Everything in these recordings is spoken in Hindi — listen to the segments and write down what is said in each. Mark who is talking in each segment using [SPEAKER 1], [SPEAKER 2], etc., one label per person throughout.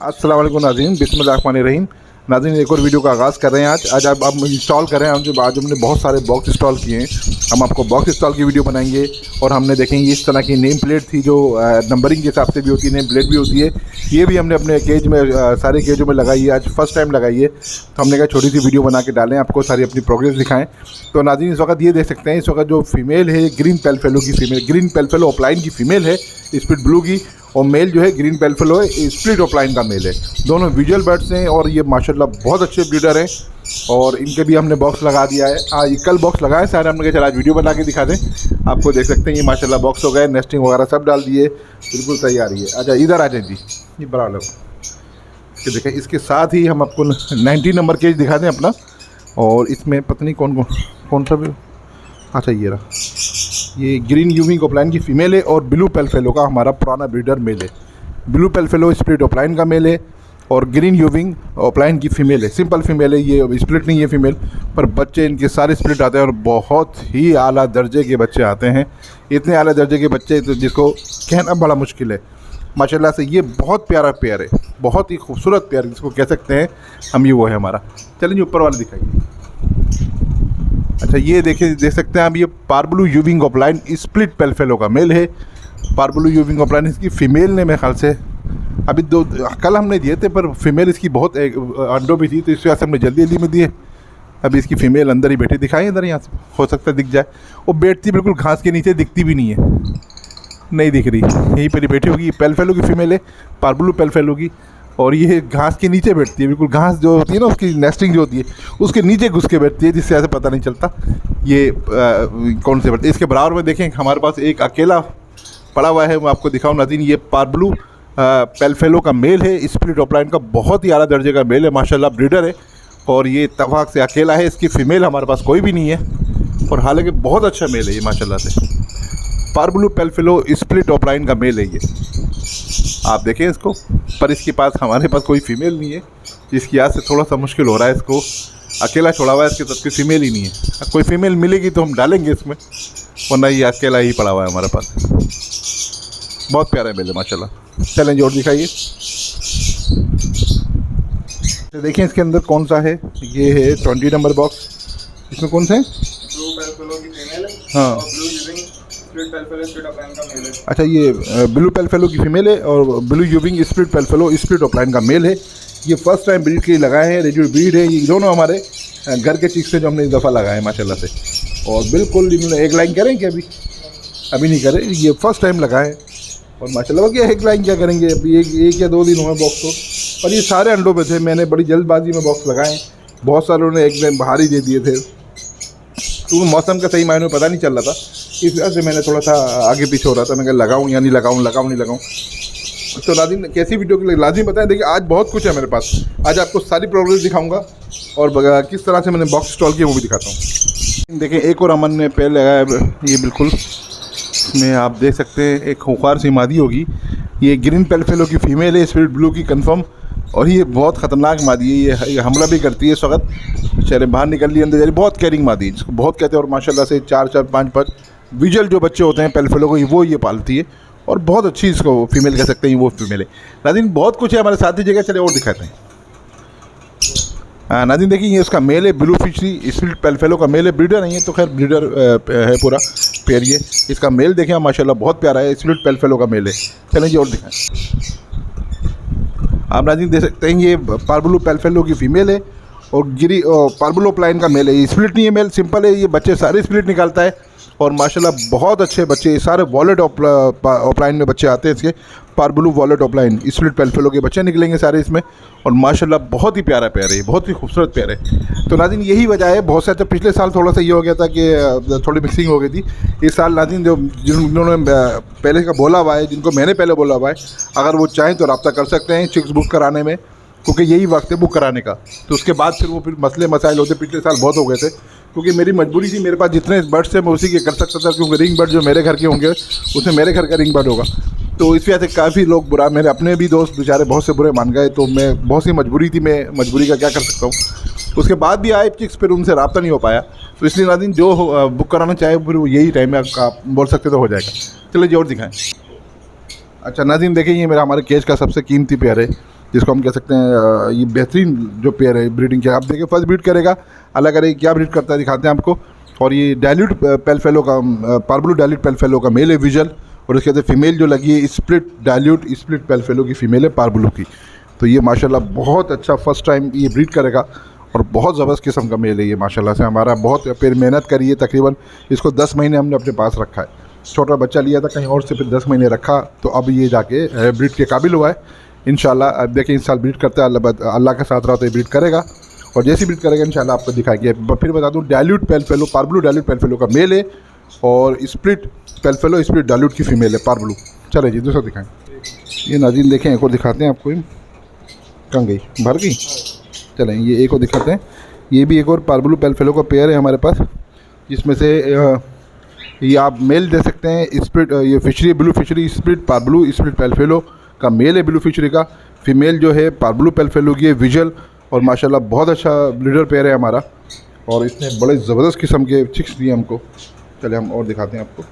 [SPEAKER 1] अस्सलाम वालेकुम नाज़रीन, बिस्मिल्लाहिर्रहमानिर्रहीम। नाज़रीन एक और वीडियो का आगाज़ कर रहे हैं। आज आप इंस्टॉल कर रहे हैं। आज हमने बहुत सारे बॉक्स इंस्टॉल किए हैं। हम आपको बॉक्स इंस्टॉल की वीडियो बनाएंगे और हमने देखेंगे इस तरह की नेम प्लेट थी जो नंबरिंग के हिसाब से भी होती है, नेम प्लेट भी होती है। ये भी हमने अपने केज में सारे केजों में लगाई है। आज फर्स्ट टाइम लगाई है तो हमने कहा छोटी सी वीडियो बना के डालें, आपको सारी अपनी प्रोग्रेस दिखाएँ। तो नाज़रीन इस वक्त ये देख सकते हैं, इस वक्त जो फीमेल है ग्रीन पेलफेलो की फ़ीमेल, ग्रीन पेलफेलो ऑफलाइन की फ़ीमेल है स्प्लिट ब्लू की, और मेल जो है ग्रीन पेलफेलो है स्प्लिट ऑफलाइन का मेल है। दोनों विजुअल बर्ड्स हैं और ये माशाल्लाह बहुत अच्छे ब्रीडर हैं। और इनके भी हमने बॉक्स लगा दिया है। ये कल बॉक्स लगाए सारे, हमने कहा चला आज वीडियो बना के दिखा दें आपको। देख सकते हैं ये माशाल्लाह बॉक्स हो गए, नेस्टिंग वगैरह सब डाल दिए, बिल्कुल तैयारी है। अच्छा इधर आ जाए जी, ये बड़ा लो कि देखें। इसके साथ ही हम आपको 90 नंबर केज दिखा दें अपना। और इसमें पता नहीं कौन सा भी, अच्छा ये रहा, ये ग्रीन यूविंग ऑफलाइन की फ़ीमेल है और ब्लू पेलफेलो का हमारा पुराना ब्रीडर मेल है। ब्लू पेलफेलो स्प्लिट ऑफलाइन का मेल है और ग्रीन यूविंग ऑफलाइन की फ़ीमेल है। सिंपल फीमेल है, ये स्प्लिट नहीं है फ़ीमेल, पर बच्चे इनके सारे स्प्लिट आते हैं और बहुत ही आला दर्जे के बच्चे आते हैं। इतने आला दर्जे के बच्चे तो जिसको कहना बड़ा मुश्किल है माशाल्लाह से। ये बहुत प्यारा पेयर है, बहुत ही खूबसूरत पेयर जिसको कह सकते हैं हम, ये वो है हमारा। चलिए ऊपर वाले दिखाइए। अच्छा ये देखिए, देख सकते हैं आप, ये पारब्लू यूविंग ऑफलाइन स्प्लिट पेलफेलो का मेल है। पारब्लू यूविंग ऑफलाइन इसकी फ़ीमेल ने मेरे ख्याल से अभी कल हमने दिए थे, पर फीमेल इसकी बहुत अंडों भी थी, तो इस वजह से हमने जल्दी में दिए। अभी इसकी फ़ीमेल अंदर ही बैठी, दिखाई इधर, यहाँ से हो सकता है दिख जाए। वो बैठती बिल्कुल घास के नीचे, दिखती भी नहीं है, नहीं दिख रही, यहीं पर ही बैठी होगी। पेलफेलो की फ़ीमेल है, पारब्लू पेलफेलो की, और ये घास के नीचे बैठती है। बिल्कुल घास जो होती है ना, उसकी नेस्टिंग जो होती है उसके नीचे घुस के बैठती है, जिससे ऐसे पता नहीं चलता ये कौन से बैठते। इसके बराबर में देखें हमारे पास एक अकेला पड़ा हुआ है, मैं आपको दिखाऊँ नाज़रीन। ये पारब्लू पेलफेलो का मेल है, स्प्लिट ऑफलाइन का बहुत ही आला दर्जे का मेल है, माशाल्लाह ब्रीडर है। और ये इत्तफाक से अकेला है, इसकी फ़ीमेल हमारे पास कोई भी नहीं है, और हालांकि बहुत अच्छा मेल है ये माशाल्लाह से। पारब्लू पेलफेलो स्प्लिट ऑफलाइन का मेल है ये, आप देखें इसको। पर इसके पास, हमारे पास कोई फ़ीमेल नहीं है, जिसकी याद से थोड़ा सा मुश्किल हो रहा है। इसको अकेला छोड़ा हुआ है, इसके साथ कोई फ़ीमेल ही नहीं है। कोई फ़ीमेल मिलेगी तो हम डालेंगे इसमें, वरना ये अकेला ही पड़ा हुआ है हमारे पास। बहुत प्यारा है मेल है माशाल्लाह। चलें और दिखाइए। तो देखिए इसके अंदर कौन सा है, ये है 20 नंबर बॉक्स। इसमें कौन सा है?
[SPEAKER 2] ब्लू पेलफेलो की फीमेल है,
[SPEAKER 1] हाँ,
[SPEAKER 2] और ब्लू यूविंग स्प्लिट पेलफेलो स्प्लिट ऑफलाइन का मेल है।
[SPEAKER 1] अच्छा ये ब्लू पेलफेलो की फ़ीमेल है और ब्लू यूविंग स्प्लिट पेलफेलो स्प्लिट ऑफलाइन का मेल है। ये फर्स्ट टाइम ब्रीड के लिए लगाए हैं, रेडी ब्रीड है। ये दोनों हमारे घर के चिक से जो हमने इस दफ़ा लगाए हैं माशाल्लाह से। और बिल्कुल इन्होंने एक लाइन करें कि अभी नहीं करें, ये फर्स्ट टाइम लगाए हैं। और माशाल्लाह क्या एक लाइन क्या करेंगे, अभी एक या 2 दिन हुए बॉक्स को, पर ये सारे अंडों पे थे। मैंने बड़ी जल्दबाजी में बॉक्स लगाए, बहुत सारे उन्होंने एक दिन बाहर ही दे दिए थे, क्योंकि मौसम का सही मायने में पता नहीं चल रहा था। इस वजह से मैंने थोड़ा सा आगे पीछे हो रहा था। मैं कहा लगाऊँ या नहीं लगाऊँ, लगाऊँ नहीं लगाऊँ। तो लाजिम कैसी वीडियो के लिए लाजिम बताएं। देखिए आज बहुत कुछ है मेरे पास, आज आपको सारी प्रोग्रेस दिखाऊंगा और किस तरह से मैंने बॉक्स इंस्टॉल किया वो भी दिखाता हूँ। देखिए एक और अमन ने पहले लगाया, ये बिल्कुल इसमें आप देख सकते हैं एक खूंखार सी मादी होगी। ये ग्रीन पेलफेलो की फ़ीमेल है, स्प्लिट ब्लू की कंफर्म, और ये बहुत ख़तरनाक मादी है। ये हमला भी करती है इस वक्त, चले बाहर निकल ली अंदर जा रही, बहुत कैरिंग मादी है जिसको बहुत कहते हैं। और माशाल्लाह से 4-4, 5-5 विजुअल जो बच्चे होते हैं पेलफेलो को, वो ये पालती है, और बहुत अच्छी इसको फीमेल कह सकते हैं, वो फीमेल है। नाज़रीन बहुत कुछ है हमारे साथ ही जगह, चले और दिखाते हैं। नाज़रीन देखिए ये उसका मेल है, ब्लू फिशरी स्प्लिट पेलफेलो का मेल है। ब्रीडर नहीं है तो खैर ब्रीडर है पूरा पेयर। ये इसका मेल देखें माशाल्लाह बहुत प्यारा है, स्प्लिट पेलफेलो का मेल है। चलें जी और दिखाएं। आप नाज़रीन देख सकते हैं ये पारब्लू पेलफेलो की फ़ीमेल है और पारब्लू ऑफलाइन का मेल है। स्प्लिट नहीं है, मेल सिंपल है। ये बच्चे सारे स्प्लिट निकालता है और माशाल्लाह बहुत अच्छे बच्चे, सारे वॉलेट ऑफलाइन में बच्चे आते हैं इसके। पारब्लू वॉलेट ऑफलाइन स्प्लिट पेलफेलो के बच्चे निकलेंगे सारे इसमें, और माशाल्लाह बहुत ही प्यारा पेयर है, बहुत ही खूबसूरत पेयर है। तो नाज़रीन यही वजह है, बहुत से अच्छा पिछले साल थोड़ा सा ये हो गया था कि थोड़ी मिक्सिंग हो गई थी। इस साल नाज़रीन जो जिन्होंने पहले का बोला हुआ है, जिनको मैंने पहले बोला हुआ है, अगर वो चाहें तो रब्ता कर सकते हैं चिक्स बुक कराने में, क्योंकि यही वक्त है बुक कराने का। तो उसके बाद फिर मसले मसाइल होते, पिछले साल बहुत हो गए थे, क्योंकि मेरी मजबूरी थी। मेरे पास जितने बर्ड्स थे मैं उसी के कर सकता था, क्योंकि रिंग बर्ड जो मेरे घर के होंगे उसमें मेरे घर का रिंग बर्ड होगा। तो इस वजह से काफ़ी लोग बुरा, मेरे अपने भी दोस्त बेचारे बहुत से बुरे मान गए। तो मैं बहुत सी मजबूरी थी, मैं मजबूरी का क्या कर सकता हूँ। उसके बाद भी आए चिक्स, फिर उनसे रब्ता नहीं हो पाया। तो इसलिए नाज़रीन जो बुक कराना चाहे फिर वो यही टाइम है, आप बोल सकते तो हो जाएगा। चलिए जी और दिखाएँ। अच्छा नाज़रीन देखिए ये मेरा हमारे केज का सबसे कीमती पेयर है। जिसको हम कह सकते हैं ये बेहतरीन जो पेयर है ब्रीडिंग के। आप देखिए फर्स्ट ब्रीड करेगा, अल्लाह करे क्या ब्रीड करता है दिखाते हैं आपको। और ये डायल्यूट पेल फेलो का पार्बलू डायल्यूट पेल फेलो का मेल है विजल, और उसके बाद फीमेल जो लगी है split dilute split pale fellow की फ़ीमेल है पार्बलू की। तो ये माशाल्लाह बहुत अच्छा फर्स्ट टाइम ये ब्रीड करेगा और बहुत ज़बरदस्त किस्म का मेल है ये माशाल्लाह से। हमारा बहुत पेड़ मेहनत करी है, तकरीबन इसको 10 महीने हमने अपने पास रखा है। छोटा बच्चा लिया था कहीं और से, फिर 10 महीने रखा तो अब ये जाके ब्रीड के काबिल हुआ है इंशाल्लाह। अब देखिए इस साल ब्रीड करता है, अल्लाह के साथ रहा तो ये ब्रीड करेगा, और जैसी ब्रीड करेगा इंशाल्लाह आपको दिखाएंगे। फिर बता दूँ dilute pale fallow parblue dilute pale fallow का मेल है, और split pale fallow split dilute की फ़ीमेल है पार्बलू। चले जी दूसरा दिखाएँ। ये नाज़रीन देखें एक और दिखाते हैं आपको, कहाँ गई, भर गई। चलें ये एक और दिखाते हैं। ये भी एक और पार्बलू पेल फेलो का पेयर है हमारे पास, जिसमें से ये आप मेल दे सकते हैं स्प्लिट, ये fischeri blue fischeri split parblue split pale fallow का मेल है ब्लू फिशरी का। फीमेल जो है पार्बलू पेल फेलो की है विजल, और माशाल्लाह बहुत अच्छा ब्रीडर पेयर है हमारा, और इसने बड़े ज़बरदस्त किस्म के चिक्स दिए हमको। चले हम और दिखाते हैं आपको।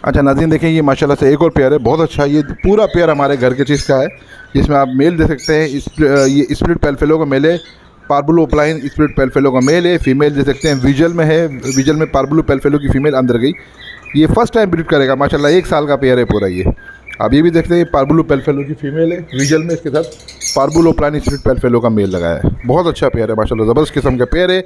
[SPEAKER 1] अच्छा नाज़रीन देखें ये माशाल्लाह से एक और पेयर है बहुत अच्छा। ये पूरा पेयर हमारे घर के चीज़ का है, जिसमें आप मेल दे सकते हैं। ये स्प्लिट पेल फेलो का मेल है, पार्बलू ओपलाइन स्प्लिट पेल फेलो का मेल है। फीमेल दे सकते हैं विजल में है, विजल में पार्बलू पेल फेलो की फ़ीमेल अंदर गई। ये फर्स्ट टाइम ब्रीड करेगा माशाल्लाह, 1 साल का पेयर है पूरा ये। आप ये भी देखते हैं पार्बलू पेल फेलो की फ़ीमेल है विजल में, इसके साथ पार्बलू ओपलाइन स्प्लिट पेल फेलो का मेल लगाया है। बहुत अच्छा पेयर है माशाल्लाह, ज़बरदस्त किस्म का पेयर है।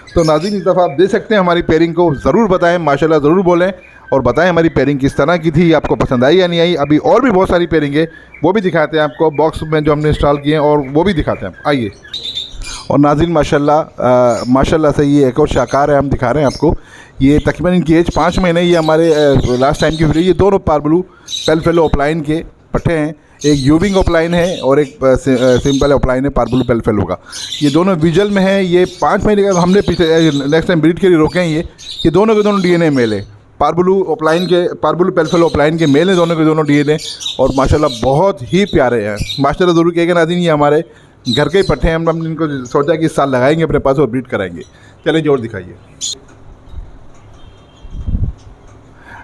[SPEAKER 1] तो नाज़रीन इस दफ़ा आप दे सकते हैं हमारी पेयरिंग को, ज़रूर बताएं माशाल्लाह, ज़रूर बोलें और बताएं हमारी पेयरिंग किस तरह की थी, आपको पसंद आई या नहीं आई। अभी और भी बहुत सारी पेयरिंग है, वो भी दिखाते हैं आपको बॉक्स में जो हमने इंस्टॉल किए हैं, और वो भी दिखाते हैं। आइए। और नाज़रीन माशाल्लाह से ये एक और शाकार है, हम दिखा रहे हैं आपको। ये तकरीबन इनकी एज 5 महीने, ये हमारे लास्ट टाइम की वीडियो। ये दोनों पार्बलू पेल फेलो ओपलाइन के पट्टे हैं, एक यूविंग ओपलाइन है और एक सिंपल ओपलाइन है पार्बलू पेल फेलो का। ये दोनों विजल में है। ये 5 महीने का हमने पीछे नेक्स्ट टाइम ब्रीड के लिए रोके हैं। ये दोनों के दोनों DNA मेल है, पार्बलू ओपलाइन के पार्बलू पेल फेलो ओपलाइन के मेल हैं दोनों के दोनों DNA, और माशाल्लाह बहुत ही प्यारे हैं माशाल्लाह। ज़रूर कहेगा नाज़रीन ये हमारे घर के ही पट्टे हैं, हम इनको सोचा कि इस साल लगाएंगे अपने पास और ब्रीड कराएंगे। चलें जोर दिखाइए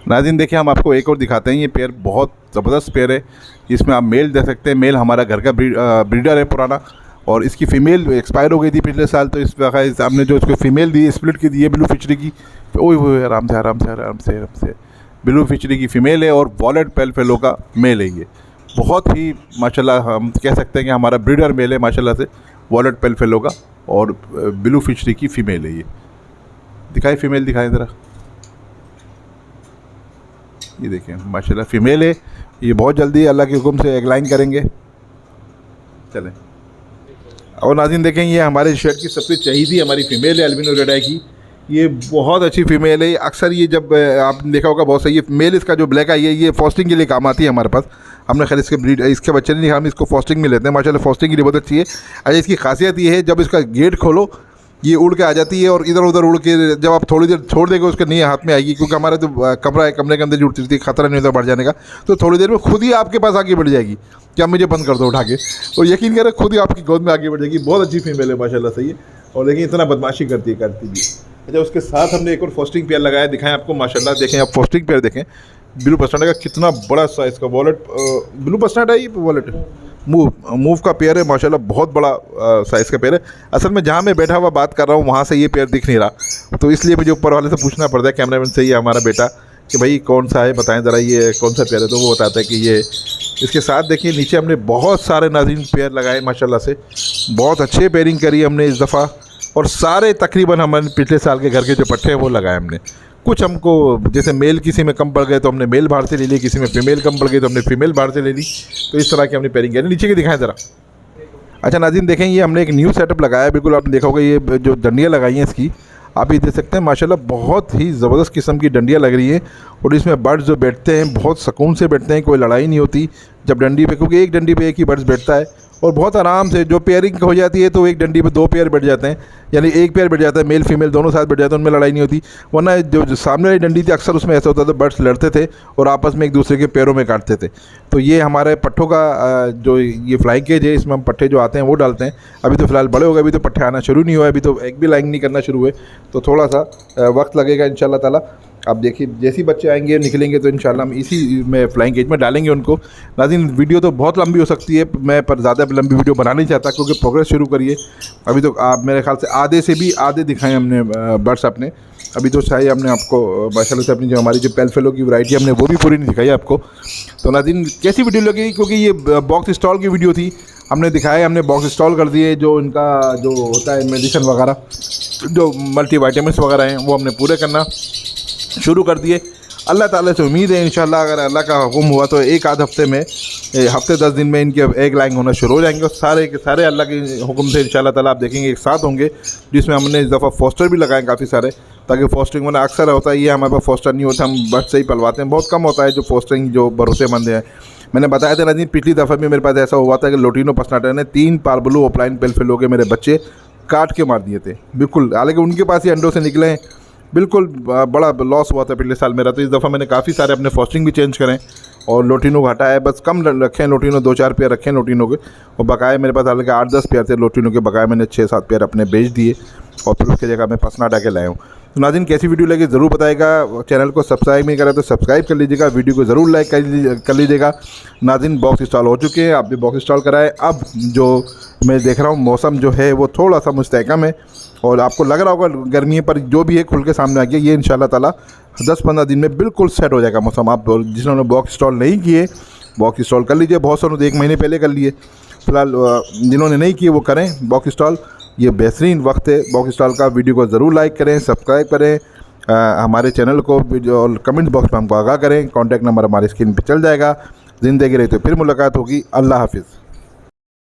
[SPEAKER 1] नाज़रीन। देखिए हम आपको एक और दिखाते हैं। ये पेयर बहुत ज़बरदस्त पेयर है, इसमें आप मेल दे सकते हैं। मेल हमारा घर का ब्रीडर है पुराना, और इसकी फ़ीमेल एक्सपायर हो गई थी पिछले साल, तो इस वक्त हमने जो इसको फ़ीमेल दी स्प्लिट की दी है ब्लू फिशरी की। ओए आराम से ब्लू फिशरी की फ़ीमेल है, और वॉलेट पेल फेलो का मेल है। ये बहुत ही माशाल्लाह हम कह सकते हैं कि हमारा ब्रीडर मेल है माशाल्लाह से, वॉलेट पेल फेलो का, और ब्लू फिशरी की फ़ीमेल है। ये दिखाए फ़ीमेल दिखाएं ज़रा, ये देखें माशाल्लाह फ़ीमेल है। ये बहुत जल्दी अल्लाह के हुक्म से एग्लाइन करेंगे। चलें। और नाज़रीन देखें ये हमारे शेड की सबसे चहीदी हमारी फ़ीमेल है अल्बिनो रेड आई की। ये बहुत अच्छी फ़ीमेल है। अक्सर ये जब आपने देखा होगा बहुत सही, ये मेल इसका जो ब्लैक आई है ये फॉस्टिंग के लिए काम आती है हमारे पास। हमने खैर इसके बच्चे नहीं, हम इसको फॉस्टिंग में लेते हैं माशाल्लाह, फॉस्टिंग के लिए बहुत अच्छी है। अच्छा इसकी खासियत ये है जब इसका गेट खोलो ये उड़ के आ जाती है, और इधर उधर उड़ के जब आप थोड़ी देर छोड़ देंगे उसके नहीं हाथ में आएगी, क्योंकि हमारा जो कमरा है कमरे के अंदर जो उड़ती रहती है, खतरा नहीं होता बढ़ जाने का, तो थोड़ी देर में खुद ही आपके पास आगे बढ़ जाएगी कि आप मुझे बंद कर दो उठा के, और यकीन करें खुद ही आपकी गोद में आगे बढ़ जाएगी। बहुत अच्छी फीमेल है माशाल्लाह सही है, और देखिए इतना बदमाशी करती भी। अच्छा उसके साथ हमने एक और फॉस्टिंग पेयर लगाया, दिखाएं आपको माशाल्लाह। देखें आप फॉस्टिंग पेयर देखें, ब्लू पस्टर्ड का कितना बड़ा साइज़ का वॉलेट, ब्लू पस्टर्ड है ये वॉलेट मूव का पेयर है माशाल्लाह, बहुत बड़ा साइज़ का पेयर है। असल में जहाँ मैं बैठा हुआ बात कर रहा हूँ वहाँ से ये पेयर दिख नहीं रहा, तो इसलिए मुझे ऊपर वाले से पूछना पड़ता है कैमरामैन से, ये हमारा बेटा, कि भाई कौन सा है बताएं ज़रा, ये कौन सा पेयर है, तो वो बताता है कि ये। इसके साथ देखिए नीचे हमने बहुत सारे नाज़रीन पेयर लगाए माशाल्लाह से, बहुत अच्छे पेयरिंग करी हमने इस दफ़ा, और सारे तकरीबन हमारे पिछले साल के घर के जो पट्टे हैं वो लगाए हमने। कुछ हमको जैसे मेल किसी में कम पड़ गए तो हमने मेल बाहर से ले ली, किसी में फीमेल कम पड़ गई तो हमने फीमेल बाहर से ले ली, तो इस तरह की हमने पेयरिंग की। नीचे के दिखाएं ज़रा। अच्छा नाज़रीन देखें ये हमने एक न्यू सेटअप लगाया, बिल्कुल आपने देखा होगा, ये जो डंडियाँ लगाई हैं इसकी आप ये देख सकते हैं माशाल्लाह, बहुत ही ज़बरदस्त किस्म की डंडियाँ लग रही हैं, और इसमें बर्ड्स जो बैठते हैं बहुत सुकून से बैठते हैं, कोई लड़ाई नहीं होती जब डंडी पे, क्योंकि एक डंडी पे एक ही बर्ड्स बैठता है, और बहुत आराम से जो पेयरिंग हो जाती है तो एक डंडी पे 2 पेयर बैठ जाते हैं, यानी एक पेयर बैठ जाता है, मेल फीमेल दोनों साथ बैठ जाते हैं, उनमें लड़ाई नहीं होती। वरना जो सामने वाली डंडी थी अक्सर उसमें ऐसा होता था बर्ड्स लड़ते थे और आपस में एक दूसरे के पैरों में काटते थे। तो ये हमारे पट्ठों का जो ये फ्लाइंग केज है, इसमें हम पट्ठे जो आते हैं वो डालते हैं। अभी तो फ़िलहाल बड़े हो गए, अभी तो पट्ठे आना शुरू नहीं हुआ, अभी तो एक भी लाइंग नहीं करना शुरू हुए, तो थोड़ा सा वक्त लगेगा इंशाल्लाह ताला। आप देखिए जैसे ही बच्चे आएंगे निकलेंगे तो इंशाल्लाह हम इसी में फ्लाइंग केज में डालेंगे उनको। नाज़रीन वीडियो तो बहुत लंबी हो सकती है, मैं पर ज़्यादा लंबी वीडियो बनाना नहीं चाहता क्योंकि प्रोग्रेस शुरू करिए। अभी तो आप मेरे ख्याल से आधे से भी आधे दिखाए हमने बर्ड्स अपने, अभी तो शायद हमने आपको माशाल्लाह से अपनी जो हमारी जो पेलफेलो की वैरायटी हमने वो भी पूरी नहीं दिखाई आपको। तो नाज़रीन कैसी वीडियो लगी, क्योंकि ये बॉक्स स्टॉल की वीडियो थी, हमने दिखाया, हमने बॉक्स इंस्टॉल कर दिए, जो इनका जो होता है मेडिसिन वगैरह जो मल्टीविटामिन्स वगैरह हैं वो हमने पूरे करना शुरू कर दिए। अल्लाह ताला से उम्मीद है इंशाल्लाह अगर अल्लाह का हुक्म हुआ तो एक आध हफ्ते में, हफ्ते 10 दिन में इनके एग लाइंग होना शुरू हो जाएंगे और सारे के सारे अल्लाह के हुक्म से इंशाल्लाह ताला आप देखेंगे एक साथ होंगे, जिसमें हमने इस दफ़ा फोस्टर भी लगाए काफ़ी सारे, ताकि फोस्टरिंग में अक्सर होता है ये हमारे पास फोस्टर नहीं होता, हम बर्ड से ही पलवाते हैं, बहुत कम होता है जो फोस्टरिंग जो भरोसेमंद है। मैंने बताया था नाज़रीन पिछली दफ़ा भी मेरे पास ऐसा हुआ था कि लोटिनो पसनाटा ने 3 पारबलू ओपलाइन पेलफेलो के मेरे बच्चे काट के मार दिए थे बिल्कुल, हालांकि उनके पास ही अंडों से निकले हैं, बिल्कुल बड़ा लॉस हुआ था पिछले साल मेरा। तो इस दफ़ा मैंने काफ़ी सारे अपने फोस्टिंग भी चेंज करें और लोटिनो घटा है, बस कम रखें लोटिनो, 2-4 पेयर रखें लोटिनो के, और बकाया मेरे पास हालांकि 8-10 पेयर थे लोटिनो के, बकाया मैंने 6-7 पेयर अपने बेच दिए और फिर उसकी जगह मैं पसनाटा के लाया हूँ। तो नाज़रीन कैसी वीडियो लगी ज़रूर बताइएगा, चैनल को सब्सक्राइब नहीं करा तो सब्सक्राइब कर लीजिएगा, वीडियो को ज़रूर लाइक कर लीजिएगा। नाज़रीन बॉक्स इंस्टॉल हो चुके हैं, आप भी बॉक्स इंस्टॉल कराएं। अब जो मैं देख रहा हूँ मौसम जो है वो थोड़ा सा मुस्तहकम है और आपको लग रहा होगा गर्मी पर जो भी है खुल के सामने आ गया, ये इंशाल्लाह ताला 10-15 दिन में बिल्कुल सेट हो जाएगा मौसम। आप जिन्होंने बॉक्स इंस्टॉल नहीं किए बॉक्स इंस्टॉल कर लीजिए, बहुत सारों ने 1 महीने पहले कर लिए, फ़िलहाल जिन्होंने नहीं किए वो करें बॉक्स इंस्टॉल, ये बेहतरीन वक्त है बॉक्स इंस्टॉल का। वीडियो को ज़रूर लाइक करें, सब्सक्राइब करें, हमारे चैनल को और कमेंट बॉक्स में हमको आगाह करें, कॉन्टैक्ट नंबर हमारी स्क्रीन पर चल जाएगा। ज़िंदगी रही तो फिर मुलाकात होगी, अल्लाह हाफिज़।